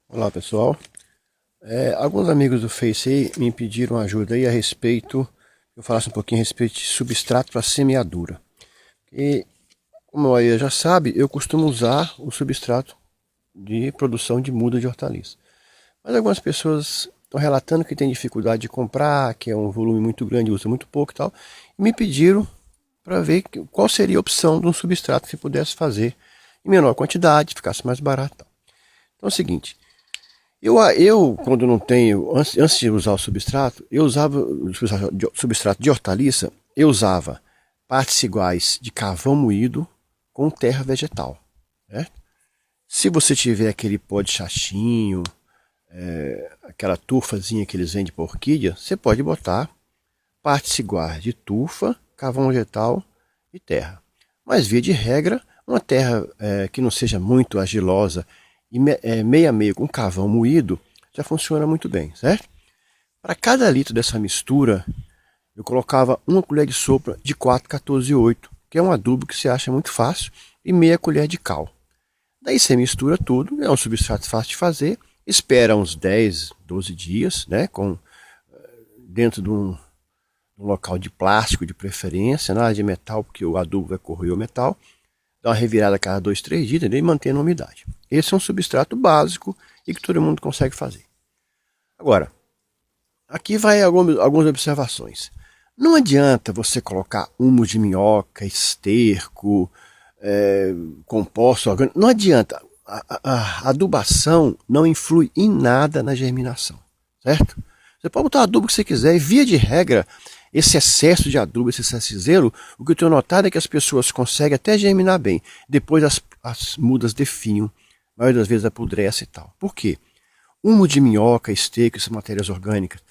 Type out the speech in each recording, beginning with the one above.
Olá pessoal, alguns amigos do Face aí me pediram ajuda aí a respeito, eu falasse um pouquinho a respeito de substrato para semeadura. E como a maioria já sabe, eu costumo usar o substrato de produção de muda de hortaliça. Mas algumas pessoas estão relatando que tem dificuldade de comprar, que é um volume muito grande, usa muito pouco e tal, e me pediram para ver qual seria a opção de um substrato que pudesse fazer em menor quantidade, ficasse mais barato. Então é o seguinte. Eu, quando não tenho, antes de usar o substrato, eu usava o substrato de hortaliça, eu usava partes iguais de carvão moído com terra vegetal. Né? Se você tiver aquele pó de chachinho, aquela turfazinha que eles vendem para orquídea, você pode botar partes iguais de turfa, carvão vegetal e terra. Mas, via de regra, uma terra que não seja muito argilosa e meio a meio com carvão moído já funciona muito bem, certo? Para cada litro dessa mistura, eu colocava uma colher de sopa de 4,14,8, que é um adubo que se acha muito fácil, e meia colher de cal. Daí você mistura tudo, é um substrato fácil de fazer, espera uns 10, 12 dias, né, dentro de um local de plástico de preferência, nada de metal, porque o adubo vai corroer o metal. Dá uma revirada a cada 2, 3 dias, e mantendo a umidade. Esse é um substrato básico e que todo mundo consegue fazer. Agora, aqui vai algumas observações. Não adianta você colocar humus de minhoca, esterco, composto orgânico. Não adianta. A adubação não influi em nada na germinação, certo? Você pode botar o adubo que você quiser e, via de regra, esse excesso de adubo, esse excesso de zelo, o que eu tenho notado é que as pessoas conseguem até germinar bem. Depois as mudas definham, a maioria das vezes apodrece e tal. Por quê? Humo de minhoca, esterco, essas matérias orgânicas,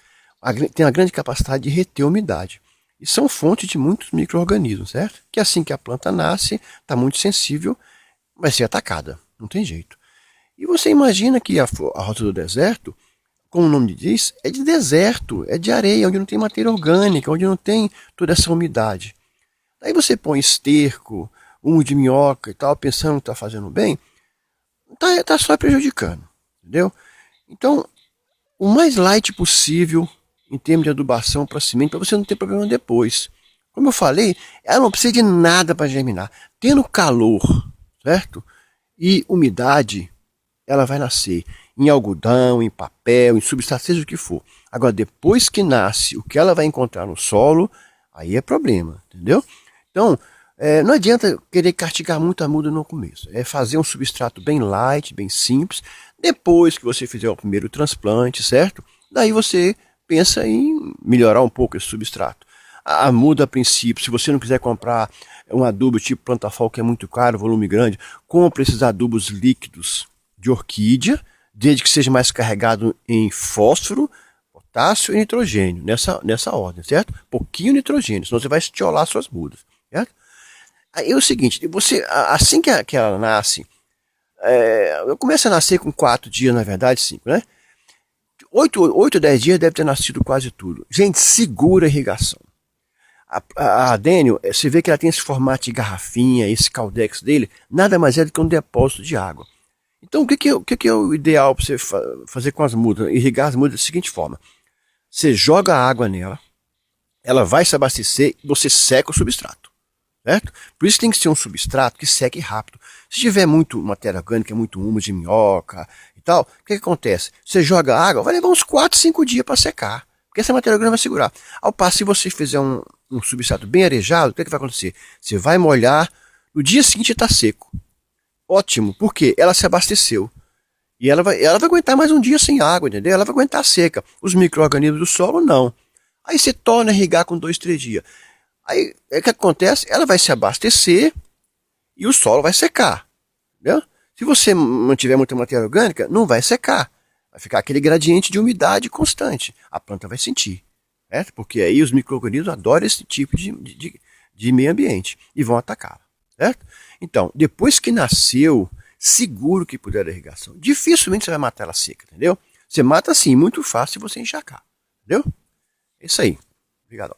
tem a grande capacidade de reter umidade. E são fontes de muitos micro-organismos, certo? Que assim que a planta nasce, está muito sensível, vai ser atacada. Não tem jeito. E você imagina que a Rota do Deserto, como o nome diz, é de deserto, é de areia, onde não tem matéria orgânica, onde não tem toda essa umidade. Aí você põe esterco, humo de minhoca e tal, pensando que está fazendo bem, tá só prejudicando, entendeu? Então, o mais light possível em termos de adubação para semente, para você não ter problema depois. Como eu falei, ela não precisa de nada para germinar. Tendo calor, certo? E umidade, ela vai nascer em algodão, em papel, em substrato, seja o que for. Agora, depois que nasce, o que ela vai encontrar no solo, aí é problema, entendeu? Então, não adianta querer castigar muito a muda no começo. É fazer um substrato bem light, bem simples. Depois que você fizer o primeiro transplante, certo? Daí você pensa em melhorar um pouco esse substrato. A muda, a princípio, se você não quiser comprar um adubo tipo Plantafol, que é muito caro, volume grande, compre esses adubos líquidos de orquídea, desde que seja mais carregado em fósforo, potássio e nitrogênio, nessa ordem, certo? Pouquinho nitrogênio, senão você vai estiolar suas mudas, certo? Aí é o seguinte, assim que ela nasce, eu começo a nascer com 4 dias, na verdade, 5, né? 8 10 dias deve ter nascido quase tudo. Gente, segura a irrigação. A Daniel, você vê que ela tem esse formato de garrafinha, esse caldex dele, nada mais é do que um depósito de água. Então, o que é o ideal para você fazer com as mudas? Irrigar as mudas da seguinte forma. Você joga água nela, ela vai se abastecer e você seca o substrato. Certo? Por isso tem que ser um substrato que seque rápido. Se tiver muito matéria orgânica, muito humus de minhoca e tal, o que acontece? Você joga água, vai levar uns 4, 5 dias para secar. Porque essa matéria orgânica vai segurar. Ao passo, se você fizer um substrato bem arejado, o que vai acontecer? Você vai molhar, no dia seguinte está seco. Ótimo, porque ela se abasteceu. E ela vai aguentar mais um dia sem água, entendeu? Ela vai aguentar seca. Os micro-organismos do solo, não. Aí você torna a irrigar com 2, 3 dias. Aí o que acontece? Ela vai se abastecer e o solo vai secar. Entendeu? Se você mantiver muita matéria orgânica, não vai secar. Vai ficar aquele gradiente de umidade constante. A planta vai sentir. Certo? Porque aí os micro-organismos adoram esse tipo de meio ambiente e vão atacá-la. Certo? Então, depois que nasceu, seguro que puder a irrigação. Dificilmente você vai matar ela seca, entendeu? Você mata assim, muito fácil se você encharcar. Entendeu? É isso aí. Obrigado.